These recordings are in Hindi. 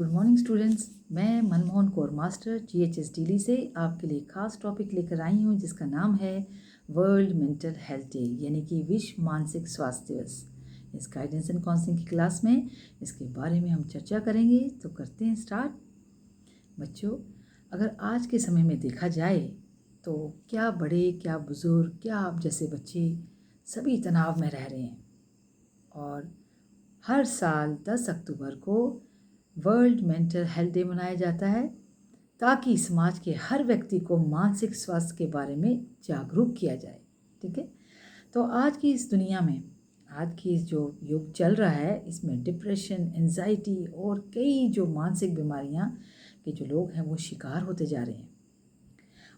Good morning students. मैं मनमोहन कौर मास्टर GHS दिल्ली से आपके लिए खास टॉपिक लेकर आई हूँ जिसका नाम है वर्ल्ड मेंटल हेल्थ डे यानी कि विश्व मानसिक स्वास्थ्य दिवस। इस गाइडेंस एंड काउंसलिंग की क्लास में इसके बारे में हम चर्चा करेंगे। तो करते हैं स्टार्ट। बच्चों, अगर आज के समय में देखा जाए तो क्या बड़े, क्या बुज़ुर्ग, क्या आप जैसे बच्चे सभी तनाव में रह रहे हैं और हर साल 10 अक्टूबर को वर्ल्ड मेंटल हेल्थ डे मनाया जाता है ताकि समाज के हर व्यक्ति को मानसिक स्वास्थ्य के बारे में जागरूक किया जाए। ठीक है, तो आज की इस दुनिया में, आज की जो युग चल रहा है, इसमें डिप्रेशन, एंजाइटी और कई जो मानसिक बीमारियां के जो लोग हैं वो शिकार होते जा रहे हैं।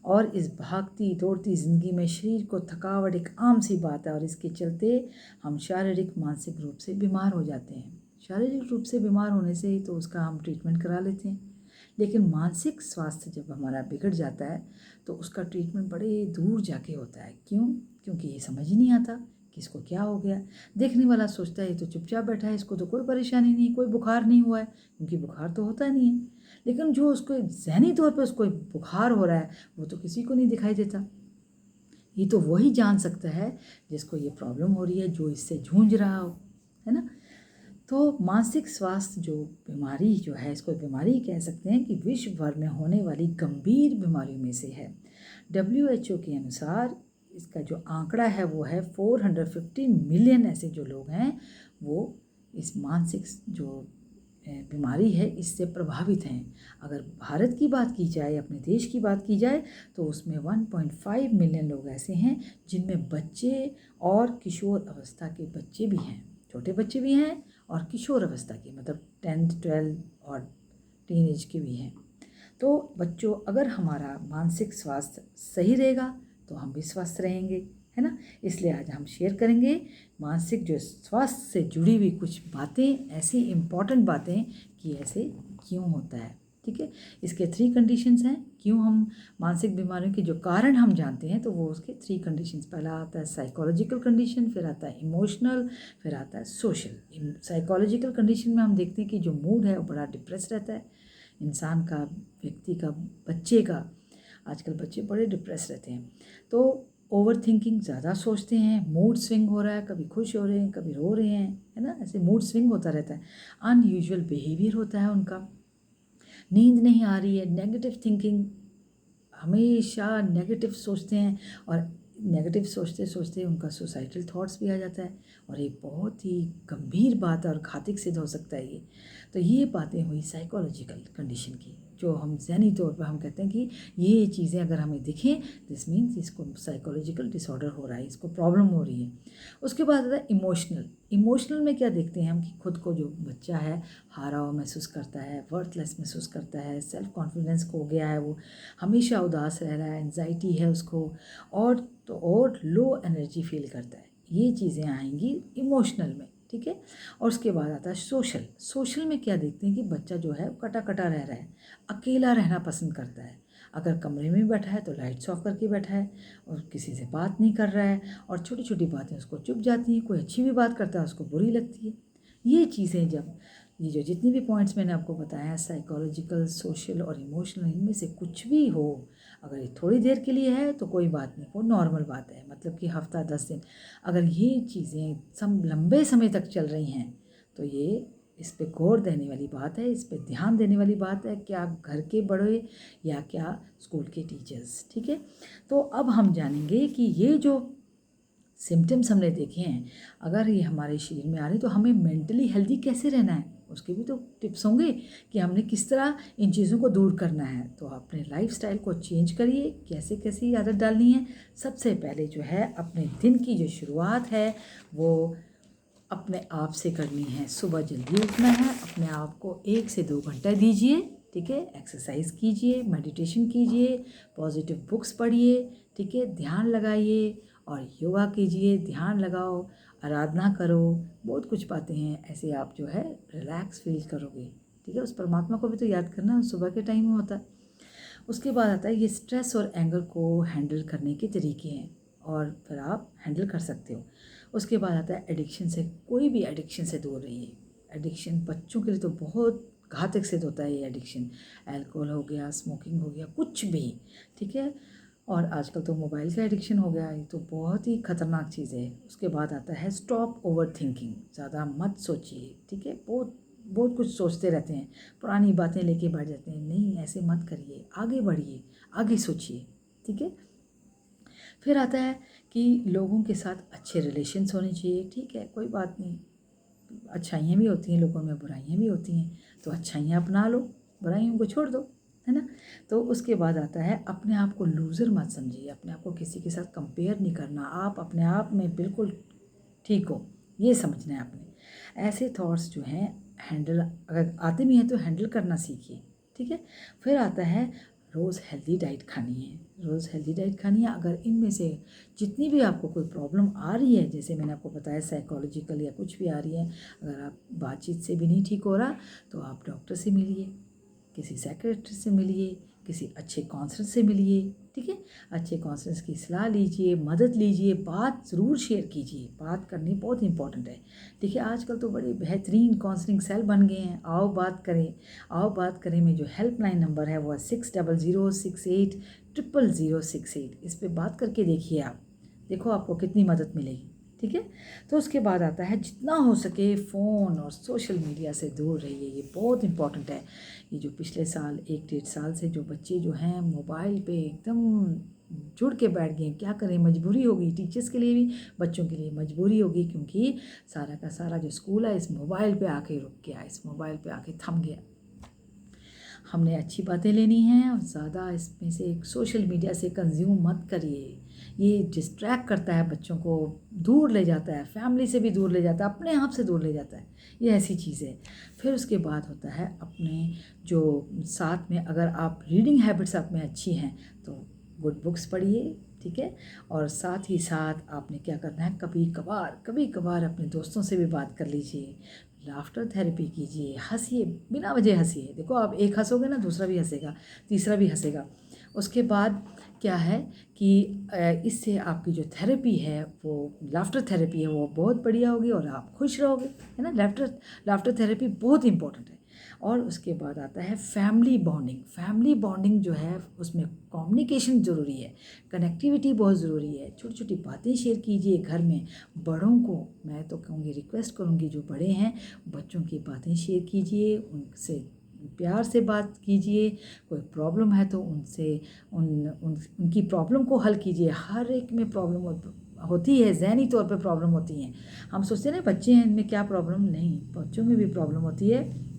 और इस भागती दौड़ती ज़िंदगी में शरीर को थकावट एक आम सी बात है और इसके चलते हम शारीरिक मानसिक रूप से बीमार हो जाते हैं। शारीरिक रूप से बीमार होने से ही तो उसका हम ट्रीटमेंट करा लेते हैं, लेकिन मानसिक स्वास्थ्य जब हमारा बिगड़ जाता है तो उसका ट्रीटमेंट बड़े दूर जाके होता है। क्यों? क्योंकि ये समझ ही नहीं आता कि इसको क्या हो गया। देखने वाला सोचता है ये तो चुपचाप बैठा है, इसको तो कोई परेशानी नहीं, कोई बुखार नहीं हुआ है, क्योंकि बुखार तो होता नहीं है। लेकिन जो उसको ज़हनी तौर पे उसको बुखार हो रहा है वो तो किसी को नहीं दिखाई देता। ये तो वही जान सकता है जिसको ये प्रॉब्लम हो रही है, जो इससे जूझ रहा हो, है ना। तो मानसिक स्वास्थ्य जो बीमारी जो है, इसको बीमारी कह सकते हैं कि विश्व भर में होने वाली गंभीर बीमारियों में से है। WHO के अनुसार इसका जो आंकड़ा है वो है 450 मिलियन ऐसे जो लोग हैं वो इस मानसिक जो बीमारी है इससे प्रभावित हैं। अगर भारत की बात की जाए, अपने देश की बात की जाए, तो उसमें 1.5 मिलियन लोग ऐसे हैं जिनमें बच्चे और किशोर अवस्था के बच्चे भी हैं, छोटे बच्चे भी हैं और किशोर अवस्था के, मतलब 10, 12 और टीनेज के भी हैं। तो बच्चों, अगर हमारा मानसिक स्वास्थ्य सही रहेगा तो हम भी स्वस्थ रहेंगे, है ना। इसलिए आज हम शेयर करेंगे मानसिक जो स्वास्थ्य से जुड़ी हुई कुछ बातें, ऐसी इम्पॉर्टेंट बातें कि ऐसे क्यों होता है। ठीक है, इसके 3 कंडीशंस हैं। क्यों हम मानसिक बीमारियों के जो कारण हम जानते हैं तो वो उसके 3 कंडीशंस। पहला आता है साइकोलॉजिकल कंडीशन, फिर आता है इमोशनल, फिर आता है सोशल। साइकोलॉजिकल कंडीशन में हम देखते हैं कि जो मूड है वो बड़ा डिप्रेस रहता है इंसान का, व्यक्ति का, बच्चे का। आजकल बच्चे बड़े डिप्रेस रहते हैं, तो ओवर थिंकिंग, ज़्यादा सोचते हैं, मूड स्विंग हो रहा है, कभी खुश हो रहे हैं, कभी रो रहे हैं, है ना, ऐसे मूड स्विंग होता रहता है। अनयूजुअल बिहेवियर होता है उनका, नींद नहीं आ रही है, नेगेटिव थिंकिंग, हमेशा नेगेटिव सोचते हैं और नेगेटिव सोचते सोचते उनका सुसाइडल थॉट्स भी आ जाता है और ये बहुत ही गंभीर बात है और घातक सिद्ध हो सकता है ये। तो ये बातें हुई साइकोलॉजिकल कंडीशन की, जो हम ज़हनी तौर पर हम कहते हैं कि ये चीज़ें अगर हमें दिखें दिस मीन्स इसको साइकोलॉजिकल डिसऑर्डर हो रहा है, इसको प्रॉब्लम हो रही है। उसके बाद आता है इमोशनल। इमोशनल में क्या देखते हैं हम कि खुद को जो बच्चा है हारा हुआ महसूस करता है, वर्थलेस महसूस करता है, सेल्फ कॉन्फिडेंस खो गया है, वो हमेशा उदास रह रहा है, एंजाइटी है उसको, और लो एनर्जी फील करता है। ये चीज़ें आएंगी इमोशनल में। ठीक है, और उसके बाद आता है सोशल। सोशल में क्या देखते हैं कि बच्चा जो है कटा कटा रह रहा है, अकेला रहना पसंद करता है। अगर कमरे में बैठा है तो लाइट्स ऑफ करके बैठा है और किसी से बात नहीं कर रहा है और छोटी छोटी बातें उसको चुभ जाती हैं, कोई अच्छी भी बात करता है उसको बुरी लगती है। ये चीज़ें जब ये जो जितनी भी पॉइंट्स मैंने आपको बताया, साइकोलॉजिकल, सोशल और इमोशनल, इनमें से कुछ भी हो, अगर ये थोड़ी देर के लिए है तो कोई बात नहीं, वो नॉर्मल बात है, मतलब कि हफ्ता 10 दिन। अगर ये चीज़ें सब लंबे समय तक चल रही हैं तो ये इस पे गौर देने वाली बात है, इस पे ध्यान देने वाली बात है, क्या घर के बड़े या क्या स्कूल के टीचर्स। ठीक है, तो अब हम जानेंगे कि ये जो सिम्टम्स हमने देखे हैं, अगर ये हमारे शरीर में आ रहे तो हमें मेंटली हेल्दी कैसे रहना है, उसके भी तो टिप्स होंगे कि हमने किस तरह इन चीज़ों को दूर करना है। तो अपने लाइफस्टाइल को चेंज करिए, कैसे कैसी आदत डालनी है। सबसे पहले जो है अपने दिन की जो शुरुआत है वो अपने आप से करनी है। सुबह जल्दी उठना है, अपने आप को 1 से 2 घंटा दीजिए। ठीक है, एक्सरसाइज कीजिए, मेडिटेशन कीजिए, पॉजिटिव बुक्स पढ़िए, ठीक है, ध्यान लगाइए और योगा कीजिए, ध्यान लगाओ, आराधना करो, बहुत कुछ बातें हैं, ऐसे आप जो है रिलैक्स फील करोगे। ठीक है, उस परमात्मा को भी तो याद करना सुबह के टाइम में होता है। उसके बाद आता है ये स्ट्रेस और एंगर को हैंडल करने के तरीके हैं और फिर आप हैंडल कर सकते हो। उसके बाद आता है एडिक्शन से, कोई भी एडिक्शन से दूर रहिए। एडिक्शन बच्चों के लिए तो बहुत घातक सिद्ध होता है ये एडिक्शन। अल्कोहल हो गया, स्मोकिंग हो गया, कुछ भी, ठीक है। और आजकल तो मोबाइल का एडिक्शन हो गया है, तो बहुत ही ख़तरनाक चीज़ है। उसके बाद आता है स्टॉप ओवर थिंकिंग, ज़्यादा मत सोचिए, ठीक है। बहुत बहुत कुछ सोचते रहते हैं, पुरानी बातें लेके बैठ जाते हैं। नहीं, ऐसे मत करिए, आगे बढ़िए, आगे सोचिए, ठीक है। फिर आता है कि लोगों के साथ अच्छे रिलेशन्स होने चाहिए, ठीक है, कोई बात नहीं, अच्छाइयाँ भी होती हैं लोगों में, बुराइयाँ भी होती हैं, तो अच्छाइयाँ अपना लो, बुराइयों को छोड़ दो, है ना। तो उसके बाद आता है अपने आप को लूज़र मत समझिए, अपने आप को किसी के साथ कंपेयर नहीं करना, आप अपने आप में बिल्कुल ठीक हो, ये समझना है आपने। ऐसे थॉट्स जो हैं हैंडल अगर आते भी हैं तो हैंडल करना सीखिए, ठीक है। फिर आता है रोज़ हेल्दी डाइट खानी है, रोज़ हेल्दी डाइट खानी है। अगर इनमें से जितनी भी आपको कोई प्रॉब्लम आ रही है, जैसे मैंने आपको बताया साइकोलॉजिकल या कुछ भी आ रही है, अगर आप बातचीत से भी नहीं ठीक हो रहा तो आप डॉक्टर से मिलिए, किसी साइकियाट्रिस्ट से मिलिए, किसी अच्छे काउंसलर से मिलिए, ठीक है। अच्छे काउंसलर्स की सलाह लीजिए, मदद लीजिए, बात ज़रूर शेयर कीजिए, बात करनी बहुत इंपॉर्टेंट है। देखिए आजकल तो बड़े बेहतरीन काउंसलिंग सेल बन गए हैं, आओ बात करें, आओ बात करें में जो हेल्पलाइन नंबर है वो है 6006800068। इस पर बात करके देखिए आप, देखो आपको कितनी मदद मिलेगी, ठीक है। तो उसके बाद आता है जितना हो सके फ़ोन और सोशल मीडिया से दूर रहिए, ये बहुत इंपॉर्टेंट है। ये जो पिछले साल 1-1.5 साल से जो बच्चे जो हैं मोबाइल पे एकदम जुड़ के बैठ गए हैं, क्या करें, मजबूरी हो गई, टीचर्स के लिए भी बच्चों के लिए मजबूरी होगी, क्योंकि सारा का सारा जो स्कूल है इस मोबाइल पे आके रुक गया, इस मोबाइल पे आके थम गया। हमने अच्छी बातें लेनी हैं और ज़्यादा इसमें से सोशल मीडिया से कंज्यूम मत करिए, ये डिस्ट्रैक्ट करता है बच्चों को, दूर ले जाता है, फैमिली से भी दूर ले जाता है, अपने आप से दूर ले जाता है, ये ऐसी चीज़ है। फिर उसके बाद होता है अपने जो साथ में अगर आप रीडिंग हैबिट्स आप में अच्छी हैं तो गुड बुक्स पढ़िए, ठीक है। और साथ ही साथ आपने क्या करना है, कभी कभार अपने दोस्तों से भी बात कर लीजिए, लाफ्टर थेरेपी कीजिए, हंसिए, बिना वजह हंसिए। देखो आप एक हंसोगे ना दूसरा भी हंसेगा, तीसरा भी हंसेगा। उसके बाद क्या है कि इससे आपकी जो थेरेपी है वो लाफ्टर थेरेपी है वो बहुत बढ़िया होगी और आप खुश रहोगे, है ना। लाफ्टर थेरेपी बहुत इंपॉर्टेंट है। और उसके बाद आता है फैमिली बॉन्डिंग जो है उसमें कम्युनिकेशन ज़रूरी है, कनेक्टिविटी बहुत ज़रूरी है। छोटी छोटी बातें शेयर कीजिए घर में, बड़ों को मैं तो कहूँगी, रिक्वेस्ट करूँगी जो बड़े हैं बच्चों की बातें शेयर कीजिए, उनसे प्यार से बात कीजिए, कोई प्रॉब्लम है तो उनसे उनकी प्रॉब्लम को हल कीजिए। हर एक में प्रॉब्लम होती है, ज़हनी तौर पे प्रॉब्लम होती हैं। हम सोचते हैं ना बच्चे हैं इनमें क्या प्रॉब्लम, नहीं, बच्चों में भी प्रॉब्लम होती है।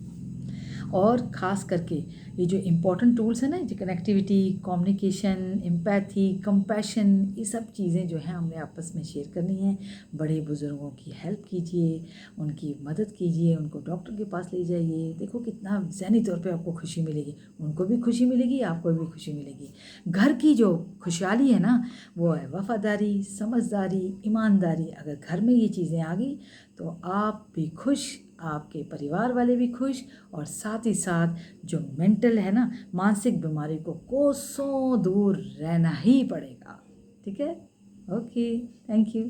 और ख़ास करके ये जो इम्पोर्टेंट टूल्स हैं ना, जो कनेक्टिविटी, कम्युनिकेशन, एम्पैथी, कंपैशन, ये सब चीज़ें जो हैं हमें आपस में शेयर करनी है। बड़े बुज़ुर्गों की हेल्प कीजिए, उनकी मदद कीजिए, उनको डॉक्टर के पास ले जाइए। देखो कितना ज़हनी तौर पे आपको खुशी मिलेगी, उनको भी खुशी मिलेगी, आपको भी खुशी मिलेगी। घर की जो खुशहाली है ना वो है वफ़ादारी, समझदारी, ईमानदारी। अगर घर में ये चीज़ें आ गई तो आप भी खुश, आपके परिवार वाले भी खुश, और साथ ही साथ जो मेंटल है ना, मानसिक बीमारी को कोसों दूर रहना ही पड़ेगा, ठीक है। Okay, thank you.